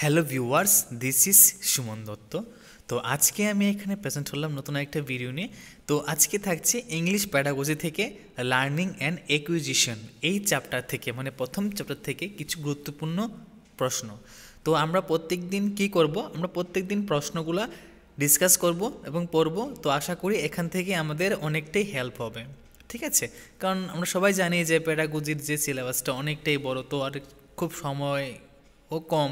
Hello viewers, this is Suman Dutta. তো আজকে আমি এখানে প্রেজেন্ট হলাম নতুন একটা ভিডিও নিয়ে। তো আজকে থাকছে ইংলিশ প্যাডাগজি থেকে লার্নিং অ্যান্ড একুইজিশন এই চ্যাপ্টার থেকে, মানে প্রথম চ্যাপ্টার থেকে কিছু গুরুত্বপূর্ণ প্রশ্ন। তো আমরা প্রত্যেক দিন কী করব, আমরা প্রত্যেক দিন প্রশ্নগুলো ডিসকাস করব এবং পড়ব। তো আশা করি এখান থেকে আমাদের অনেকটাই হেল্প হবে, ঠিক আছে? কারণ আমরা সবাই জানি যে প্যাডাগজির যে সিলেবাসটা অনেকটাই বড়, তো আর খুব সময় ও কম,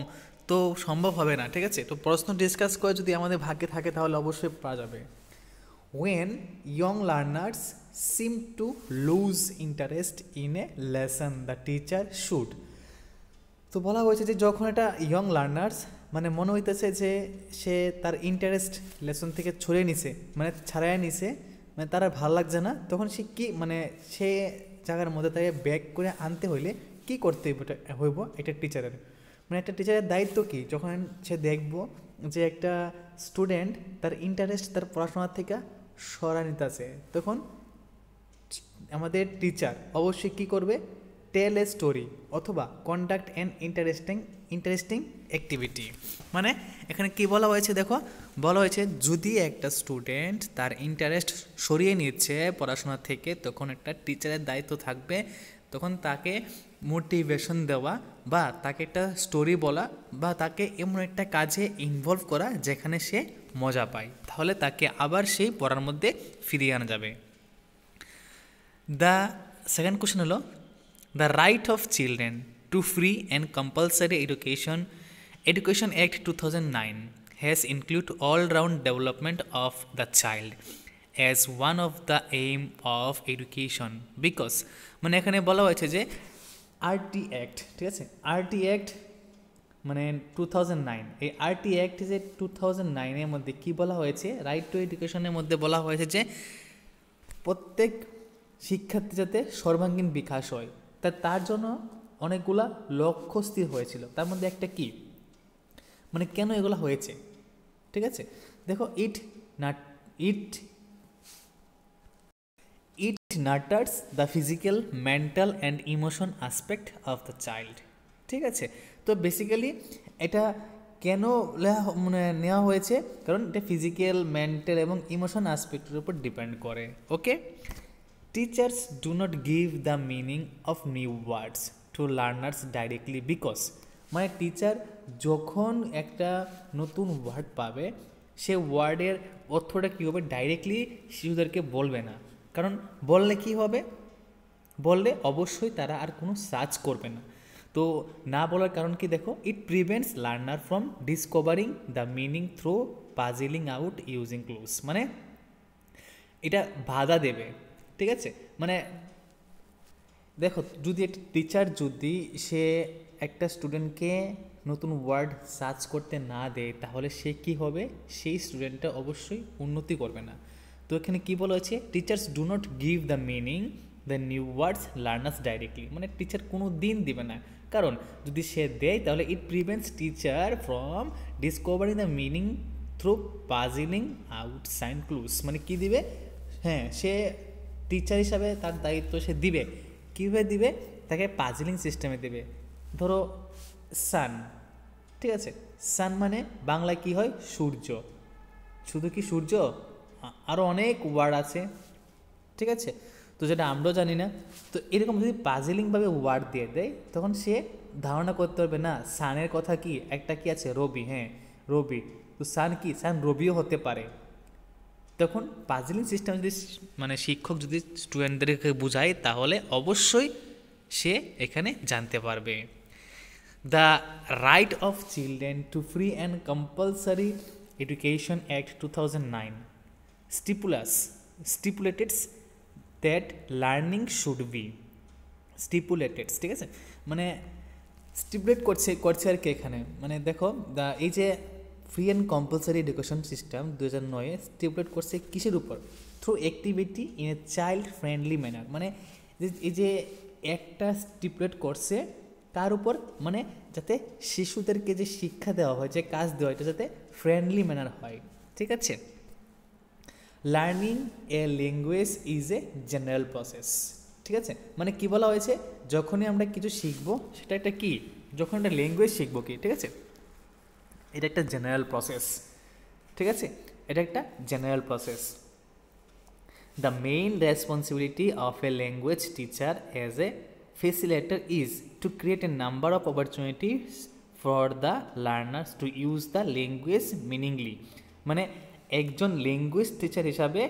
তো সম্ভব হবে না, ঠিক আছে? তো প্রশ্ন ডিসকাস করে যদি আমাদের ভাগ্যে থাকে তাহলে অবশ্যই পাওয়া যাবে। When young learners seem to lose interest in a lesson, the teacher should. তো বলা হয়েছে যে যখন একটা ইয়ং লার্নার্স মানে মনে হইতেছে যে সে তার ইন্টারেস্ট লেসন থেকে ছড়িয়ে নিছে, মানে ছাড়াই নিছে, মানে তার আর ভালো লাগছে না, তখন সে কি মানে সে জায়গার মধ্যে তাকে ব্যাক করে আনতে হইলে কি করতে হইব একটা টিচারের। মানে একটা টিচারের দায়িত্ব কি, যখন সে দেখব যে একটা স্টুডেন্ট তার ইন্টারেস্ট তার পড়াশোনার থেকে সরা নিতেছে, তখন আমাদের টিচার অবশ্যই কি করবে, টেল এ স্টোরি অথবা কন্ডাক্ট অ্যান ইন্টারেস্টিং অ্যাক্টিভিটি। মানে এখানে কি বলা হয়েছে দেখো, বলা হয়েছে যদি একটা স্টুডেন্ট তার ইন্টারেস্ট সরিয়ে নিচ্ছে পড়াশোনা থেকে, তখন একটা টিচারের দায়িত্ব থাকবে তখন তাকে মোটিভেশন দেওয়া বা তাকে একটা স্টোরি বলা বা তাকে এমন একটা কাজে ইনভলভ করা যেখানে সে মজা পায়, তাহলে তাকে আবার সেই পড়ার মধ্যে ফিরিয়ে আনা যাবে। দ্য সেকেন্ড কোশ্চেন হলো, the right of children to free and compulsory Education Act 2009 has included all-round development of the child as one of the aim of education because মানে এখানে বলা হয়েছে যে আরটি অ্যাক্ট, ঠিক আছে, আরটি অ্যাক্ট মানে 2009, এই আরটি অ্যাক্ট যে 2009-এর মধ্যে কি বলা হয়েছে, রাইট টু এডুকেশনের মধ্যে বলা হয়েছে যে প্রত্যেক শিক্ষার্থী যাতে সর্বাঙ্গীন বিকাশ হয়, তার জন্য অনেকগুলা লক্ষ্য স্থির হয়েছিল। তার মধ্যে একটা কি, মানে কেন এগুলো হয়েছে, ঠিক আছে? দেখো, it nurtures the physical, mental and emotion aspect of the child, ঠিক আছে? তো বেসিক্যালি এটা কেন মানে নেওয়া হয়েছে, কারণ এটা ফিজিক্যাল, মেন্টাল এবং ইমোশন অ্যাসপেক্টের উপর ডিপেন্ড করে। Okay, teachers do not give the meaning of new words to learners directly because মানে টিচার যখন একটা নতুন ওয়ার্ড পাবে সে ওয়ার্ডের অর্থটা কী হবে ডাইরেক্টলি শিশুদেরকে বলবে না, কারণ বললে কি হবে, বললে অবশ্যই তারা আর কোনো সার্চ করবে না। তো না বলার কারণ কি দেখো, it prevents learner from discovering the meaning through puzzling out using clues, মানে এটা বাধা দেবে, ঠিক আছে? মানে দেখো, যদি একটা টিচার যদি সে একটা স্টুডেন্টকে নতুন ওয়ার্ড সার্চ করতে না দেয় তাহলে সে কি হবে, সেই স্টুডেন্টটা অবশ্যই উন্নতি করবে না। তো এখানে কি বলা হয়েছে, teachers do not give the meaning the new words learners directly, মানে টিচার কোনো দিন দিবে না, কারণ যদি সে দেয় তাহলে it prevents teacher from discovering the meaning through puzzling out sign clues, মানে কি দিবে, হ্যাঁ সে টিচার হিসাবে তার দায়িত্ব সে দিবে, কীভাবে দিবে, তাকে পাজলিং সিস্টেমে দেবে। ধরো সান, ঠিক আছে, সান মানে বাংলায় কি হয়, সূর্য। শুধু কি সূর্য, আরও অনেক ওয়ার্ড আছে, ঠিক আছে? তো যেটা আমরাও জানি না, তো এরকম যদি পাজলিংভাবে ওয়ার্ড দিয়ে দেয় তখন সে ধারণা করতে পারবে না সানের কথা কি, একটা কি আছে রবি, হ্যাঁ রবি, তো সান কি, সান রবিও হতে পারে। তখন পাজলিং সিস্টেম যদি মানে শিক্ষক যদি স্টুডেন্টদেরকে বোঝায় তাহলে অবশ্যই সে এখানে জানতে পারবে। The right of children to free and compulsory education act 2009 stipulates that learning should be stipulates, ঠিক আছে, মানে স্টিপুলেট করছে আর কি এখানে, মানে দেখো এই যে free and compulsory education system 2009 stipulate করছে কিসের উপর, through activity in a child friendly manner, মানে এই যে একটা স্টিপুলেট করছে তার উপর, মানে যাতে শিশুদেরকে যে শিক্ষা দেওয়া হয়, যে কাজ দেওয়া হয়, এটা যাতে ফ্রেন্ডলি ম্যানার হয়, ঠিক আছে? Learning A language is a general process, ঠিক আছে, মানে কি বলা হয়েছে, যখনই আমরা কিছু শিখবো সেটা একটা কি, যখন একটা ল্যাঙ্গুয়েজ শিখবো কি, ঠিক আছে, এটা একটা জেনারেল প্রসেস, ঠিক আছে, এটা একটা general process. The main responsibility of A language teacher as a facilitator is to create a number of opportunities for the learners to use the language meaningfully। মানে একজন ল্যাঙ্গুয়েজ টিচার হিসাবে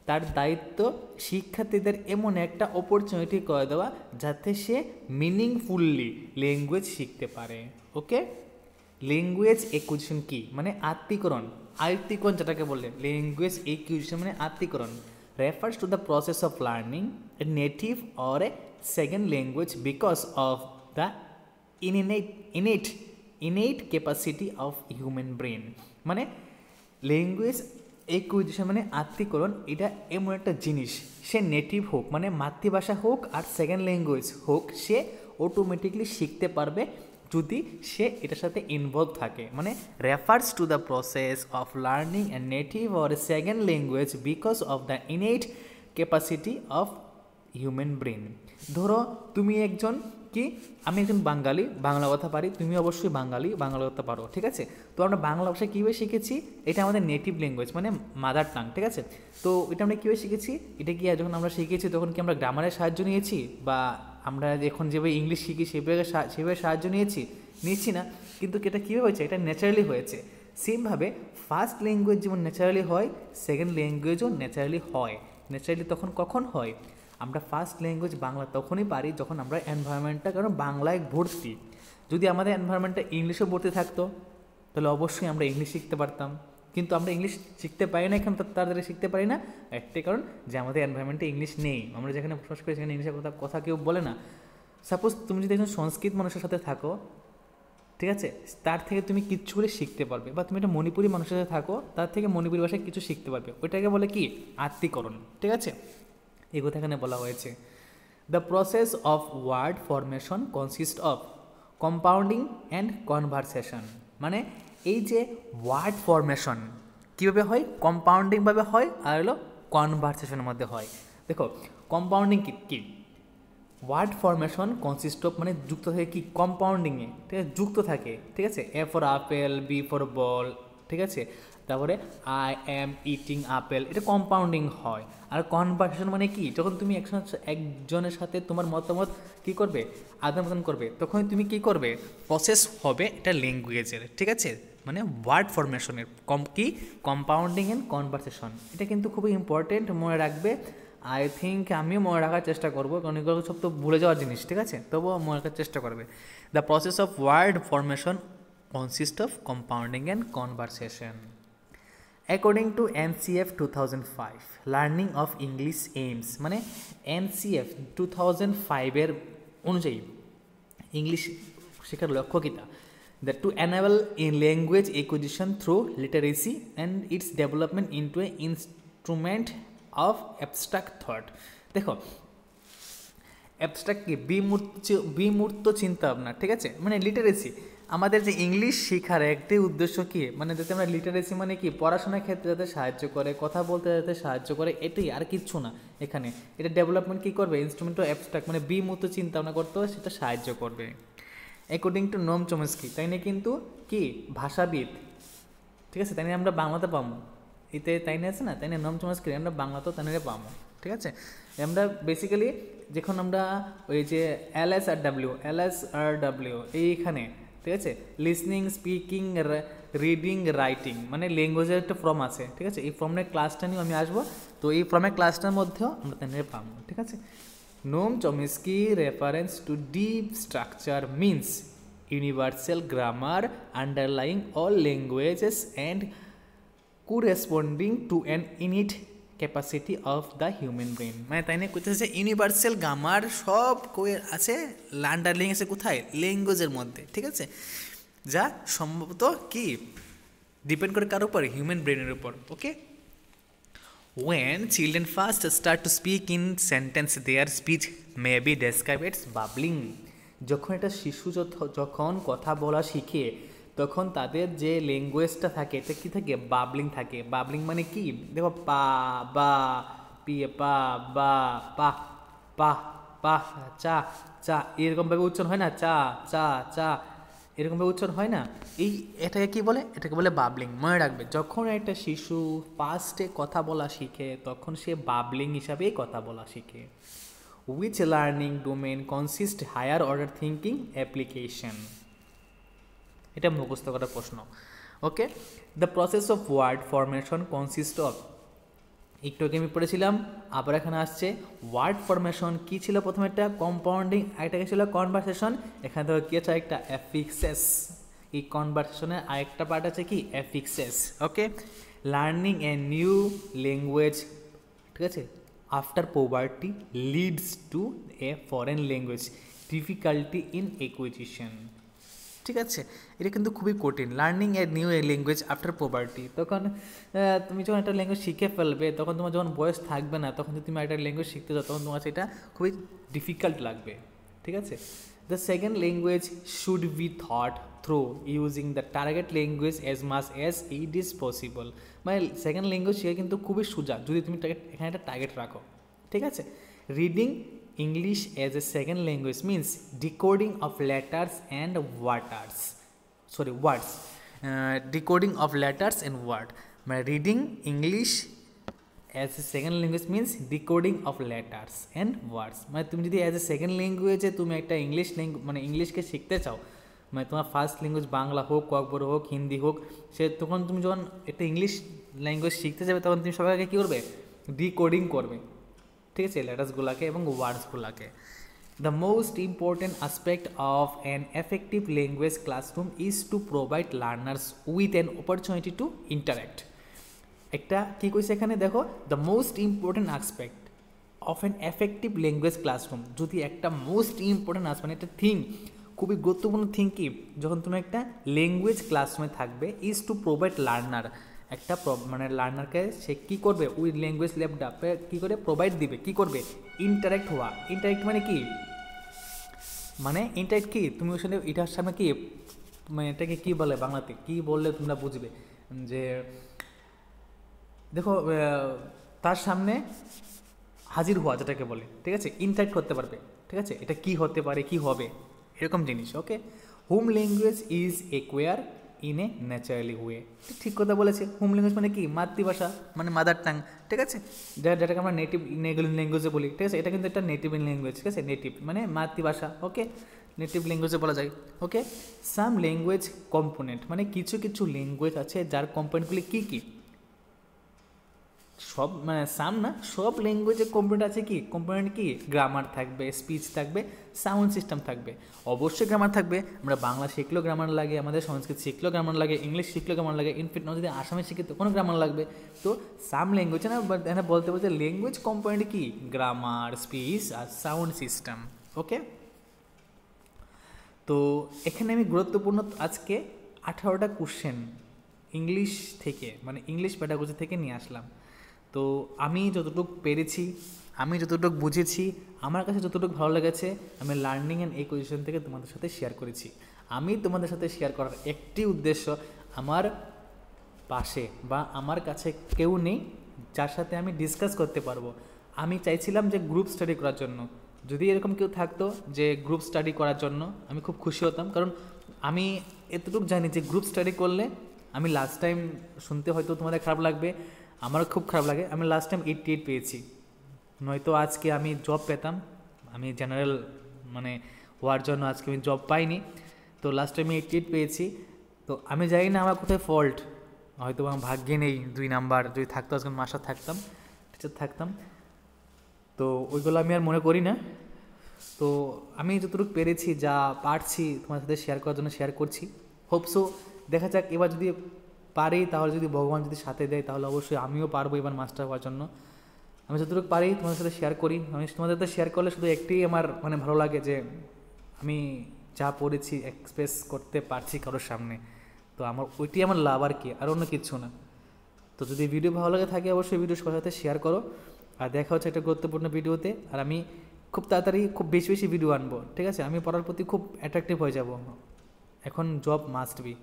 তার দায়িত্ব শিক্ষার্থীদের এমন একটা অপরচুনিটি করে দেওয়া যাতে সে মিনিংফুললি ল্যাঙ্গুয়েজ শিখতে পারে। ওকে, ল্যাঙ্গুয়েজ একুইজিশন কি, মানে আত্মীকরণ, আয়ত্তীকরণ যেটাকে বলে ল্যাঙ্গুয়েজ একুইজিশন মানে আত্মীকরণ, refers to the process of learning a native or a second language because of the innate capacity of human brain। মানে ল্যাঙ্গুয়েজ একুইজিশন মানে আত্মীকরণ, এটা এমন একটা জিনিস, সে নেটিভ হোক মানে মাতৃভাষা হোক আর সেকেন্ড ল্যাঙ্গুয়েজ হোক, সে অটোমেটিকলি শিখতে পারবে যদি সে এটার সাথে ইনভলভ থাকে। মানে refers to the process of learning a native or a second language because of the innate capacity of human brain. ধরো তুমি একজন কি, আমি একজন বাঙালি, বাংলা কথা পারি, তুমি অবশ্যই বাঙালি, বাংলা কথা পারো, ঠিক আছে। তো আমরা বাংলা ভাষা কীভাবে শিখেছি, এটা আমাদের নেটিভ ল্যাঙ্গুয়েজ মানে মাদার টাং, ঠিক আছে। তো এটা আমরা কীভাবে শিখেছি, এটা কি যখন আমরা শিখেছি তখন কি আমরা গ্রামারের সাহায্য নিয়েছি, বা আমরা এখন যেভাবে ইংলিশ শিখি সেভাবে সাহায্য নিচ্ছি না, কিন্তু এটা কীভাবে হয়েছে, এটা ন্যাচারালি হয়েছে। সেমভাবে ফার্স্ট ল্যাঙ্গুয়েজ যেমন ন্যাচারালি হয়, সেকেন্ড ল্যাঙ্গুয়েজও ন্যাচারালি হয়। ন্যাচারালি তখন কখন হয়, আমরা ফার্স্ট ল্যাঙ্গুয়েজ বাংলা তখনই পারি যখন আমরা এনভায়রনমেন্টটা, কারণ বাংলায় ভর্তি, যদি আমাদের এনভায়রনমেন্টটা ইংলিশও ভর্তি থাকতো তাহলে অবশ্যই আমরা ইংলিশ শিখতে পারতাম, কিন্তু আমরা ইংলিশ শিখতে পারি না, এখানে তাড়াতাড়ি শিখতে পারি না, একটাই কারণ যে আমাদের এনভায়রনমেন্টে ইংলিশ নেই, আমরা যেখানে বসবাস করি সেখানে ইংলিশের কথা কেউ বলে না। সাপোজ তুমি যদি একজন সংস্কৃত মানুষের সাথে থাকো, ঠিক আছে, তার থেকে তুমি কিচ্ছু করে শিখতে পারবে, বা তুমি একটা মণিপুরি মানুষের সাথে থাকো, তার থেকে মণিপুরি ভাষায় কিছু শিখতে পারবে, ওইটাকে বলে কি, আত্মীকরণ, ঠিক আছে। এই কথা এখানে বলা হয়েছে। The process of word formation consist of compounding and conversation. মানে এই যে ওয়ার্ড ফরমেশন কীভাবে হয়, কম্পাউন্ডিংভাবে হয়, আর হলো কনভারসেশনের মধ্যে হয়। দেখো কম্পাউন্ডিং কি, ওয়ার্ড ফরমেশন কনসিস্ট অফ মানে যুক্ত থাকে কি, কম্পাউন্ডিংয়ে, ঠিক আছে, যুক্ত থাকে, ঠিক আছে, A for apple, B for ball, ঠিক আছে, তারপরে আই অ্যাম ইটিং আপেল, এটা কম্পাউন্ডিং হয়। আর কনভারসেশন মানে কি, যখন তুমি একজনের সাথে তোমার মতামত কী করবে, আদান প্রদান করবে, তখন তুমি কী করবে, প্রসেস হবে এটা ল্যাঙ্গুয়েজের, ঠিক আছে, মানে ওয়ার্ড ফরমেশনের কম্পাউন্ডিং অ্যান্ড কনভারসেশন। এটা কিন্তু খুবই ইম্পর্টেন্ট, মনে রাখবে। আই থিঙ্ক আমিও মনে রাখার চেষ্টা করবো, কারণ এগুলো সব তো ভুলে যাওয়ার জিনিস, ঠিক আছে, তবুও মনে রাখার চেষ্টা করবে। The process of word formation consist of compounding and conversation. According to NCF 2005 learning of English aims, মানে NCF 2005 অনুযায়ী ইংলিশ শেখার লক্ষ্য কীটা, that to enable in language acquisition through literacy and its development into a instrument of abstract thought. দেখো abstract কি, বিমূর্ত চিন্তা ভাবনা, ঠিক আছে, মানে লিটারেসি, আমাদের যে ইংলিশ শেখার একটাই উদ্দেশ্য কি, মানে যাতে আমরা লিটারেসি মানে কি, পড়াশোনার ক্ষেত্রে যাতে সাহায্য করে, কথা বলতে যাতে সাহায্য করে, এটাই, আর কিচ্ছু না। এখানে এটা ডেভেলপমেন্ট কী করবে, ইনস্ট্রুমেন্ট অফ অ্যাবস্ট্রাক্ট মানে বিমূর্ত চিন্তা ভাবনা করতে হবে, সেটা সাহায্য করবে। অ্যাকর্ডিং টু নোম চমস্কি, তাই না, কিন্তু কি ভাষাবিদ, ঠিক আছে, তাই না আমরা বাংলাতে পাবো, এতে তাই না আছে না, তাই না নোম চমস্কি আমরা বাংলাতেও তাই না পাবো, ঠিক আছে। আমরা বেসিক্যালি যখন আমরা ওই যে LSRW এইখানে, ঠিক আছে, লিসনিং, স্পিকিং, রিডিং, রাইটিং, মানে ল্যাঙ্গুয়েজের একটা ফর্ম আছে, ঠিক আছে, এই ফর্মের ক্লাসটা নিয়ে আমি আসবো, তো এই ফর্মের ক্লাসটার মধ্যেও আমরা তাই পাবো, ঠিক আছে। নোম Chomsky reference to deep structure means universal grammar underlying all languages and corresponding to an innate capacity of the human brain। মানে তাই না কোথায় ইউনিভার্সাল গ্রামার সব আছে, আন্ডারলাইং আছে কোথায়, ল্যাঙ্গুয়েজের মধ্যে, ঠিক আছে, যা সম্ভবত কি ডিপেন্ড করে কার উপর, হিউম্যান ব্রেনের উপর। ওকে, when children first start to speak in sentence their speech may be described as babbling। যখন একটা শিশু যখন কথা বলা শিখে তখন তাদের যে ল্যাঙ্গুয়েজটা থাকে এটা কী থাকে, বাবলিং থাকে। বাবলিং মানে কি, দেখো পা বা পিয়ে পা বা পা পা পা চা চা এরকমভাবে উচ্চারণ হয় না, চা চা চা, এরকমভাবে উচ্চারণ হয় না, এটাকে কি বলে, এটাকে বলে বাবলিং। মনে রাখবে, যখন একটা শিশু ফার্স্টে কথা বলা শিখে তখন সে বাবলিং হিসাবেই কথা বলা শিখে। Which learning domain consist higher order thinking application, এটা মুখস্থ করার প্রশ্ন। Okay, the process of word formation consist of, একটু আগে আমি পড়েছিলাম, আবার এখানে আসছে ওয়ার্ড ফরমেশন। কি ছিল প্রথমে একটা কম্পাউন্ডিং, আরেকটা ছিল কনভারসেশন, এখানে তো কি আছে একটা অ্যাফিক্সেস। এই কনভারসেশনের আরেকটা পার্ট আছে কি অ্যাফিক্সেস। ওকে, লার্নিং এ নিউ ল্যাঙ্গুয়েজ, ঠিক আছে, after poverty leads to A foreign language difficulty in acquisition. ঠিক আছে, এটা কিন্তু খুবই কঠিন। Learning a new language after poverty, তখন তুমি যখন একটা ল্যাঙ্গুয়েজ শিখে ফেলবে, তখন তোমার যখন বয়স থাকবে না, তখন যদি তুমি একটা ল্যাঙ্গুয়েজ শিখতে যাও তখন তোমার সেটা খুবই ডিফিকাল্ট লাগবে। ঠিক আছে, the second language should be thought through using the target language as much as it is possible. মানে সেকেন্ড ল্যাঙ্গুয়েজ শেখা কিন্তু খুবই সোজা যদি তুমি এখানে একটা টার্গেট রাখো। ঠিক আছে, reading English as a second language means decoding of letters and words. Decoding of letters and word. Reading English as a second language means decoding of letters and words. মানে তুমি যদি অ্যাজ এ সেকেন্ড ল্যাঙ্গুয়েজে তুমি একটা ইংলিশকে শিখতে চাও, মানে তোমার ফার্স্ট ল্যাঙ্গুয়েজ বাংলা হোক, ককবর হোক, হিন্দি হোক, তখন তুমি যখন একটা ইংলিশ ল্যাঙ্গুয়েজ শিখতে যাবে তখন তুমি সবাইকে কী করবে, ডিকোডিং করবে। ঠিক আছে, লেটার্সগুলোকে এবং ওয়ার্ডসগুলোকে। The most important aspect of an effective language classroom is to provide learners with an opportunity to interact. একটা কী কইছে এখানে দেখো, the most important aspect of an effective language classroom, যদি একটা মোস্ট ইম্পর্টেন্ট মানে একটা থিং, খুবই গুরুত্বপূর্ণ থিং কি, যখন তুমি একটা ল্যাঙ্গুয়েজ ক্লাসরুমে থাকবে, ইজ টু প্রোভাইড লার্নার, একটা লার্নারকে সে কী করবে, ওই ল্যাঙ্গুয়েজ ল্যাপটপে কী করে প্রোভাইড দিবে, কী করবে, ইন্টারাক্ট হওয়া। ইন্টারাক্ট মানে কি, ইন্টারাক্ট কি, তুমি ওর সাথে এটার সামনে কি, এটাকে কী বলে বাংলাতে, কী বললে তোমরা বুঝবে, যে দেখো তার সামনে হাজির হওয়া যেটাকে বলে। ঠিক আছে, ইন্টারাক্ট করতে পারবে। ঠিক আছে, এটা কি হতে পারে, কি হবে, এরকম জিনিস। Okay, home language is acquire in a naturally way. ঠিক কথা বলেছে। হোম ল্যাঙ্গুয়েজ মানে কি, মাতৃভাষা, মানে মাদার টাং। ঠিক আছে, যেটাকে আমরা নেটিভ ল্যাঙ্গুয়েজে বলি। ঠিক আছে, এটা কিন্তু একটা নেটিভ ল্যাঙ্গুয়েজ। ঠিক আছে, নেটিভ মানে মাতৃভাষা। ওকে, নেটিভ ল্যাঙ্গুয়েজে বলা যায়। ওকে, সাম ল্যাঙ্গুয়েজ কম্পোনেন্ট, মানে কিছু কিছু ল্যাঙ্গুয়েজ আছে যার কম্পোনেন্টগুলি কী কী, সব সাম না, সব ল্যাঙ্গুয়েজের কম্পোনেন্ট আছে কি, কম্পোনেন্ট কি, গ্রামার থাকবে, স্পিচ থাকবে, সাউন্ড সিস্টেম থাকবে। অবশ্যই গ্রামার থাকবে। আমরা বাংলা শিখলেও গ্রামার লাগে, আমাদের সংস্কৃত শিখলেও গ্রামার লাগে, ইংলিশ শিখলেও গ্রামার লাগে, ইনফ্যাক্ট যদি আসামে শিখি তখনও গ্রামার লাগবে। তো সাম ল্যাঙ্গুয়েজ না, এখানে বলতে ল্যাঙ্গুয়েজ কম্পোনেন্ট কি, গ্রামার, স্পিচ আর সাউন্ড সিস্টেম। ওকে, তো এখানে আমি গুরুত্বপূর্ণ আজকে 18টা কোশ্চেন ইংলিশ থেকে, ইংলিশ প্যাডাগজি থেকে নিয়ে আসলাম। তো আমি যতটুকু পেরেছি, আমি যতটুকু বুঝেছি, আমার কাছে যতটুকু ভালো লেগেছে, আমি লার্নিং অ্যান্ড একুয়েশন থেকে তোমাদের সাথে শেয়ার করেছি। আমি তোমাদের সাথে শেয়ার করার একটি উদ্দেশ্য, আমার পাশে বা আমার কাছে কেউ নেই যার সাথে আমি ডিসকাস করতে পারবো। আমি চাইছিলাম যে গ্রুপ স্টাডি করার জন্য, যদি এরকম কেউ থাকতো যে গ্রুপ স্টাডি করার জন্য, আমি খুব খুশি হতাম। কারণ আমি এতটুকু জানি যে গ্রুপ স্টাডি করলে, আমি লাস্ট টাইম শুনতে হয়তো তোমাদের খারাপ লাগবে, আমারও খুব খারাপ লাগে, আমি লাস্ট টাইম 88 পেয়েছি। নয়তো আজকে আমি জব পেতাম, আমি জেনারেল হওয়ার জন্য আজকে আমি জব পাইনি। তো লাস্ট টাইম আমি 88 পেয়েছি। তো আমি জানি না আমার কোথায় ফল্ট, হয়তো আমার ভাগ্যে নেই 2 নাম্বার, যদি থাকতো আজকে মাস্টার থাকতাম, টিচার থাকতাম। তো ওইগুলো আমি আর মনে করি না। তো আমি যতটুকু পেরেছি, যা পারছি তোমার সাথে শেয়ার করার জন্য শেয়ার করছি। হোপসো দেখা যাক, এবার যদি পারি, তাহলে যদি ভগবান যদি সাথে দেয়, তাহলে অবশ্যই আমিও পারবো এবার মাস্টার হওয়ার জন্য। আমি যতটুকু পারি তোমাদের সাথে শেয়ার করি। আমি তোমাদের সাথে শেয়ার করলে শুধু একটাই আমার ভালো লাগে, যে আমি যা পড়েছি এক্সপ্রেস করতে পারছি কারোর সামনে। তো আমার ওইটাই আমার লাভ, আর কি, আর অন্য কিচ্ছু না। তো যদি ভিডিও ভালো লাগে থাকে, অবশ্যই ভিডিও সবার সাথে শেয়ার করো। আর দেখা হচ্ছে একটা গুরুত্বপূর্ণ ভিডিওতে। আর আমি খুব তাড়াতাড়ি খুব বেশি বেশি ভিডিও আনবো। ঠিক আছে, আমি পড়ার প্রতি খুব অ্যাট্রাকটিভ হয়ে যাব। এখন job must be,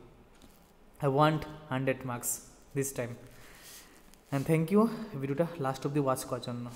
I want 100 marks this time. And thank you ভিডিওটা লাস্ট অব্দি ওয়াচ করার জন্য।